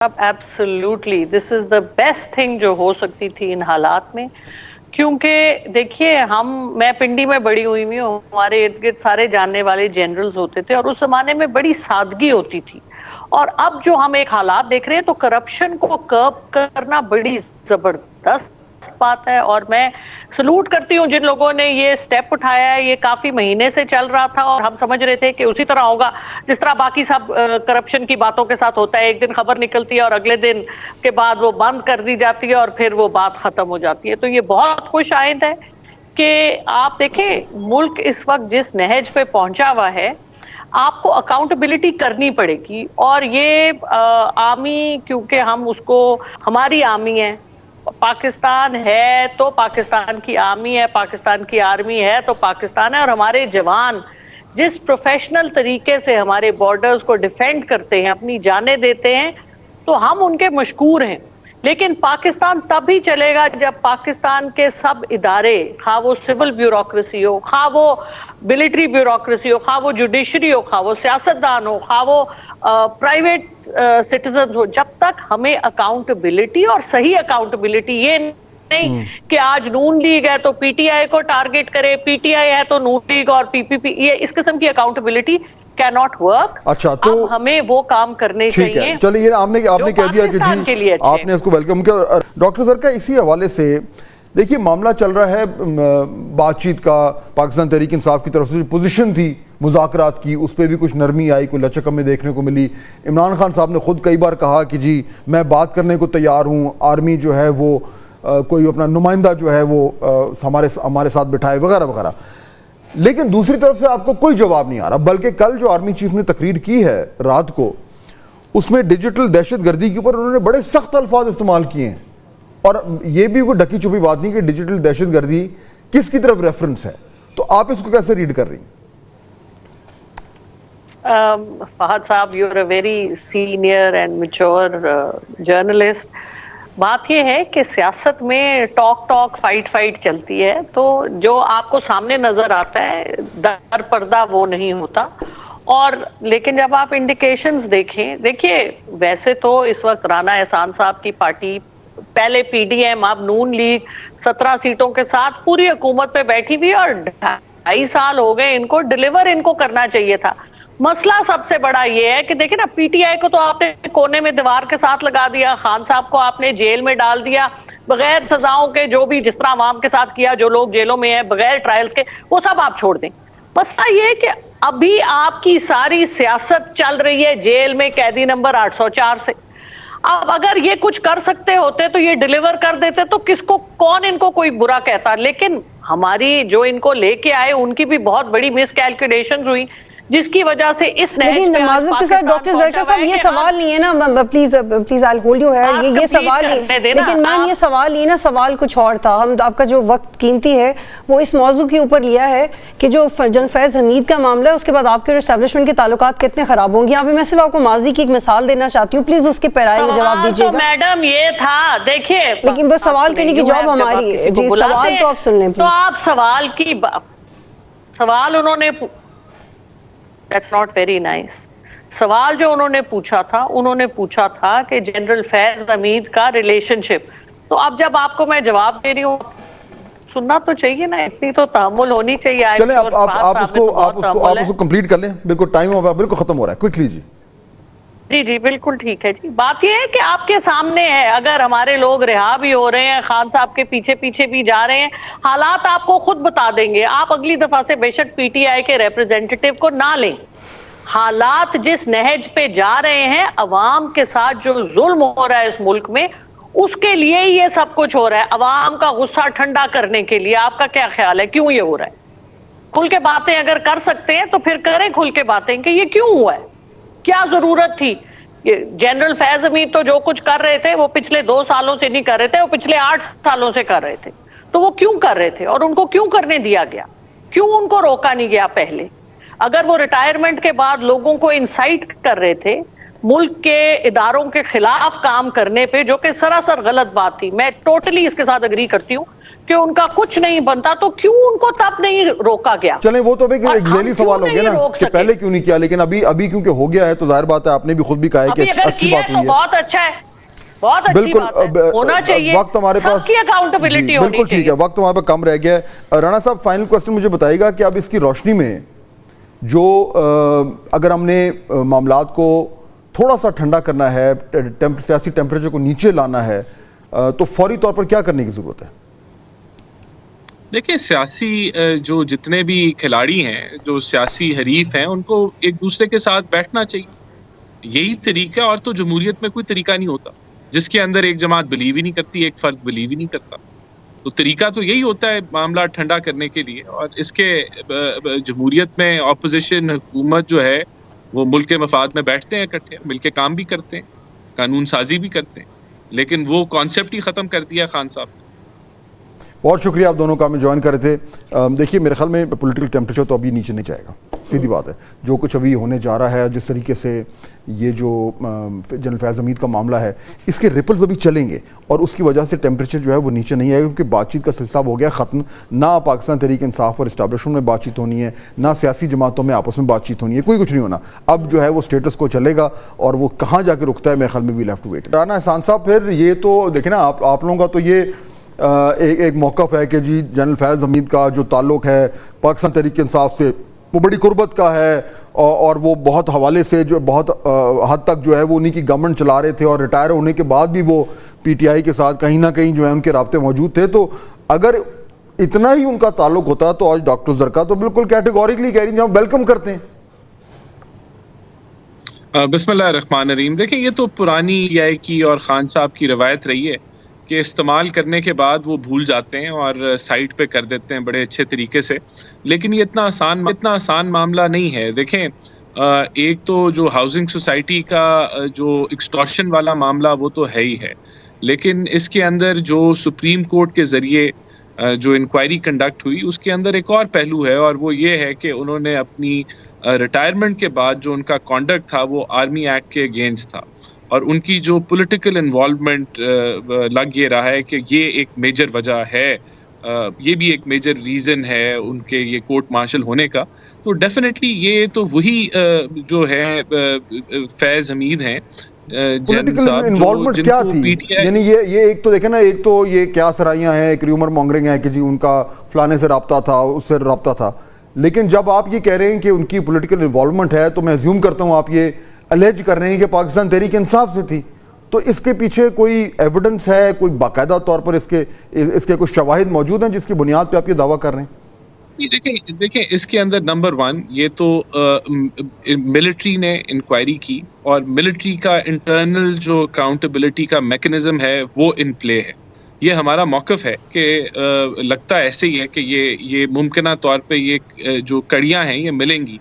अब absolutely this is the best thing जो हो सकती थी इन हालात में, क्योंकि देखिए मैं पिंडी में बड़ी हुई हूँ, हमारे इर्द गिर्द सारे जानने वाले जनरल्स होते थे और उस जमाने में बड़ी सादगी होती थी। और अब जो हम एक हालात देख रहे हैं तो करप्शन को कर्ब करना बड़ी जबरदस्त बात है और मैं सलूट करती हूँ जिन लोगों ने ये स्टेप उठाया है। ये काफी महीने से चल रहा था और हम समझ रहे थे कि उसी तरह होगा जिस तरह बाकी सब करप्शन की बातों के साथ होता है। एक दिन खबर निकलती है और अगले दिन के बाद वो बंद कर दी जाती है और फिर वो बात खत्म हो जाती है। तो ये बहुत खुश आइंद है कि आप देखें मुल्क इस वक्त जिस नहज पे पहुंचा हुआ है, आपको अकाउंटेबिलिटी करनी पड़ेगी। और ये आर्मी, क्योंकि हम उसको, हमारी आर्मी है, पाकिस्तान है तो पाकिस्तान की आर्मी है, पाकिस्तान की आर्मी है तो पाकिस्तान है। और हमारे जवान जिस प्रोफेशनल तरीके से हमारे बॉर्डर्स को डिफेंड करते हैं, अपनी जानें देते हैं, तो हम उनके मशकूर हैं। लेकिन पाकिस्तान तब ही चलेगा जब पाकिस्तान के सब इदारे, खा वो सिविल ब्यूरोक्रेसी हो, खा वो मिलिट्री ब्यूरोक्रेसी हो, खा वो जुडिशरी हो, खा वो सियासतदान हो, खा वो प्राइवेट सिटीजन हो, जब तक हमें अकाउंटेबिलिटी और सही अकाउंटेबिलिटी, ये नहीं कि आज नून लीग है तो पीटीआई को टारगेट करे, पीटीआई है तो नून लीग और पीपीपी, ये इस किस्म की अकाउंटेबिलिटी कैन नॉट वर्क। अच्छा, तो हमें वो काम करने चाहिए। चलिए, आपने कह दिया कि जी आपने इसको वेलकम किया। डॉक्टर सर का इसी हवाले से देखिए मामला चल रहा है बातचीत का, पाकिस्तान तहरीक इंसाफ की तरफ से जो पोजीशन थी मुज़ाकरात की, उस पर भी कुछ नरमी आई, कोई लचक हमें देखने को मिली। इमरान खान साहब ने खुद कई बार कहा कि जी मैं बात करने को तैयार हूँ, आर्मी जो है वो कोई अपना नुमाइंदा जो है वो हमारे साथ बिठाए वगैरह वगैरह। लेकिन दूसरी तरफ से आपको कोई जवाब नहीं आ रहा। बल्कि कल जो आर्मी चीफ ने तकरीर की है रात को, उसमें डिजिटल दहशतगर्दी के ऊपर उन्होंने बड़े सख्त अल्फाज इस्तेमाल किए हैं। और ये भी कोई ढकी छुपी बात नहीं कि डिजिटल दहशतगर्दी किसकी तरफ रेफरेंस है। तो आप इसको कैसे रीड कर रही हैं? फहद साहब, you are a very senior and mature journalist. बात यह है कि सियासत में टॉक फाइट चलती है, तो जो आपको सामने नजर आता है दर पर्दा वो नहीं होता। और लेकिन जब आप इंडिकेशंस देखें, देखिए वैसे तो इस वक्त राना एहसान साहब की पार्टी, पहले पीडीएम अब नून लीग 17 सीटों के साथ पूरी हुकूमत पे बैठी हुई और 2.5 साल हो गए इनको, डिलीवर इनको करना चाहिए था। मसला सबसे बड़ा ये है कि देखिए ना, पीटीआई को तो आपने कोने में दीवार के साथ लगा दिया, खान साहब को आपने जेल में डाल दिया बगैर सजाओं के, जो भी जिस तरह आवाम के साथ किया, जो लोग जेलों में हैं बगैर ट्रायल्स के, वो सब आप छोड़ दें। मसला ये है कि अभी आपकी सारी सियासत चल रही है जेल में कैदी नंबर 804 से। अब अगर ये कुछ कर सकते होते तो ये डिलीवर कर देते, तो किसको, कौन इनको कोई बुरा कहता। लेकिन हमारी जो इनको लेके आए उनकी भी बहुत बड़ी मिसकैलकुलेशंस हुई, जिसकी वजह से इस लेकिन नमाज़त के साथ डॉक्टर ज़रका साहब ये सवाल नहीं है ना, प्लीज आई होल्ड यू है, ये सवाल नहीं। लेकिन मैम ये सवाल नहीं है ना, सवाल कुछ और था। हम आपका जो वक्त कीमती है वो इस मौजू के ऊपर लिया है कि जो जनरल फैज़ हमीद का मामला है, उसके बाद आपके एस्टेब्लिशमेंट के ताल्लुकात कितने खराब होंगे। यहाँ पे मैं सिर्फ आपको माजी की एक मिसाल देना चाहती हूँ, प्लीज उसके पैराए में जवाब दीजिएगा। मैडम ये था, देखिए, लेकिन वो सवाल करने की जॉब हमारी है जी, सवाल तो आप सुन लें। तो आप सवाल उन्होंने, That's not very nice. सवाल जो उन्होंने पूछा था कि जनरल फैज हमीद का रिलेशनशिप। तो अब जब आपको मैं जवाब दे रही हूँ, सुनना तो चाहिए ना, इतनी तो तहम्मुल होनी चाहिए। चलें, आप उसको कंप्लीट कर लें, बिल्कुल टाइम बिल्कुल खत्म हो रहा है, क्विकली जी। जी बिल्कुल ठीक है जी। बात यह है कि आपके सामने है, अगर हमारे लोग रिहा भी हो रहे हैं, खान साहब के पीछे भी जा रहे हैं, हालात आपको खुद बता देंगे। आप अगली दफा से बेशक पीटीआई के रिप्रेजेंटेटिव को ना लें। हालात जिस नहज पे जा रहे हैं, अवाम के साथ जो जुल्म हो रहा है इस मुल्क में, उसके लिए ही ये सब कुछ हो रहा है। अवाम का गुस्सा ठंडा करने के लिए। आपका क्या ख्याल है क्यों ये हो रहा है? खुल के बातें अगर कर सकते हैं तो फिर करें खुल के बातें कि ये क्यों हुआ है, क्या जरूरत थी। जनरल फैज हमीद तो जो कुछ कर रहे थे वो पिछले 2 सालों से नहीं कर रहे थे, वो पिछले 8 सालों से कर रहे थे। तो वो क्यों कर रहे थे और उनको क्यों करने दिया गया, क्यों उनको रोका नहीं गया पहले? अगर वो रिटायरमेंट के बाद लोगों को इंसाइट कर रहे थे मुल्क के इदारों के खिलाफ काम करने पे, जो कि सरासर गलत बात थी, मैं टोटली इसके साथ अग्री करती हूँ کہ ان کا کچھ نہیں بنتا تو کیوں ان کو تب نہیں روکا گیا؟ چلیں وہ تو ایک ذیلی سوال ہو گیا نا کہ پہلے کیوں نہیں کیا، لیکن ابھی کیونکہ ہو گیا ہے تو ظاہر بات ہے آپ نے بھی خود بھی کہا ہے کہ اچھی بات ہوئی ہے، بہت اچھا ہے، بہت اچھی بات ہے، ہونا چاہیے، وقت ہمارے پاس سب کی اکاؤنٹیبلٹی ہونی بالکل ٹھیک ہے، وقت ہمارے پاس کم رہ گیا ہے۔ رانا صاحب فائنل کوسچن مجھے بتائیے گا کہ اب اس کی روشنی میں جو اگر ہم نے معاملات کو تھوڑا سا ٹھنڈا کرنا ہے، سیاسی ٹیمپریچر کو نیچے لانا ہے، تو فوری طور پر کیا کرنے کی ضرورت ہے؟ دیکھیں سیاسی جو جتنے بھی کھلاڑی ہیں، جو سیاسی حریف ہیں، ان کو ایک دوسرے کے ساتھ بیٹھنا چاہیے، یہی طریقہ، اور تو جمہوریت میں کوئی طریقہ نہیں ہوتا جس کے اندر ایک جماعت بلیو ہی نہیں کرتی، ایک فرد بلیو ہی نہیں کرتا، تو طریقہ تو یہی ہوتا ہے معاملہ ٹھنڈا کرنے کے لیے۔ اور اس کے جمہوریت میں اپوزیشن حکومت جو ہے وہ ملک کے مفاد میں بیٹھتے ہیں، اکٹھے مل کے کام بھی کرتے ہیں، قانون سازی بھی کرتے ہیں، لیکن وہ کانسیپٹ ہی ختم کر دیا خان صاحب نے۔ بہت شکریہ آپ دونوں کا ہمیں جوائن کر رہے تھے۔ دیکھیے میرے خیال میں پولیٹیکل ٹیمپریچر تو ابھی نیچے نہیں جائے گا، سیدھی بات ہے، جو کچھ ابھی ہونے جا رہا ہے، جس طریقے سے یہ جو جنرل فیض حمید کا معاملہ ہے، اس کے ریپلز ابھی چلیں گے اور اس کی وجہ سے ٹیمپریچر جو ہے وہ نیچے نہیں آئے گا، کیونکہ بات چیت کا سلسلہ ہو گیا ختم، نہ پاکستان تحریک انصاف اور اسٹیبلشمنٹ میں بات چیت ہونی ہے، نہ سیاسی جماعتوں میں آپس میں بات چیت ہونی ہے، کوئی کچھ نہیں ہونا، اب جو ہے وہ اسٹیٹس کو چلے گا اور وہ کہاں جا کے رکتا ہے میرے خیال میں we have to wait. Rana Ehsan صاحب، پھر یہ تو دیکھیں نا آپ لوگوں کا تو یہ ایک موقف ہے کہ جی جنرل فیض حمید کا جو تعلق ہے پاکستان تحریک انصاف سے وہ بڑی قربت کا ہے، اور وہ بہت حوالے سے جو بہت حد تک جو ہے وہ انہی کی گورنمنٹ چلا رہے تھے، اور ریٹائر ہونے کے بعد بھی وہ پی ٹی آئی کے ساتھ کہیں نہ کہیں جو ہے ان کے رابطے موجود تھے، تو اگر اتنا ہی ان کا تعلق ہوتا تو آج ڈاکٹر زرکا تو بالکل کیٹیگوریکلی کہہ رہی ہیں ہم ویلکم کرتے ہیں۔ بسم اللہ الرحمن الرحیم۔ دیکھیں یہ تو پرانی پی آئی کی اور خان صاحب کی روایت رہی ہے کہ استعمال کرنے کے بعد وہ بھول جاتے ہیں اور سائٹ پہ کر دیتے ہیں بڑے اچھے طریقے سے، لیکن یہ اتنا آسان معاملہ نہیں ہے۔ دیکھیں ایک تو جو ہاؤسنگ سوسائٹی کا جو ایکسٹورشن والا معاملہ وہ تو ہے ہی ہے، لیکن اس کے اندر جو سپریم کورٹ کے ذریعے جو انکوائری کنڈکٹ ہوئی اس کے اندر ایک اور پہلو ہے، اور وہ یہ ہے کہ انہوں نے اپنی ریٹائرمنٹ کے بعد جو ان کا کانڈکٹ تھا وہ آرمی ایکٹ کے اگینسٹ تھا، اور ان کی جو پولیٹیکل انوالومنٹ لگ یہ رہا ہے کہ یہ ایک میجر وجہ ہے، یہ بھی ایک میجر ریزن ہے ان کے یہ کورٹ مارشل ہونے کا۔ تو ڈیفینیٹلی یہ تو وہی جو ہے فیض حمید ہیں پولیٹیکل انوالومنٹ کیا تھی؟ یعنی یہ ایک تو دیکھیں نا، ایک تو یہ کیا سرائیاں ہیں، ایک ریومر مانگرنگ ہے کہ جی ان کا فلانے سے رابطہ تھا، اس سے رابطہ تھا، لیکن جب آپ یہ کہہ رہے ہیں کہ ان کی پولیٹیکل انوالومنٹ ہے تو میں زیوم کرتا ہوں آپ یہ الیج کر رہے ہیں کہ پاکستان تحریک انصاف سے تھی، تو اس کے پیچھے کوئی ایویڈنس ہے، کوئی باقاعدہ طور پر اس کے کچھ شواہد موجود ہیں جس کی بنیاد پہ آپ یہ دعویٰ کر رہے ہیں؟ دیکھیں اس کے اندر نمبر 1 یہ تو ملٹری نے انکوائری کی، اور ملٹری کا انٹرنل جو اکاؤنٹیبلٹی کا میکنزم ہے وہ ان پلے ہے۔ یہ ہمارا موقف ہے کہ لگتا ایسے ہی ہے کہ یہ ممکنہ طور پہ یہ جو کڑیاں ہیں یہ ملیں گی،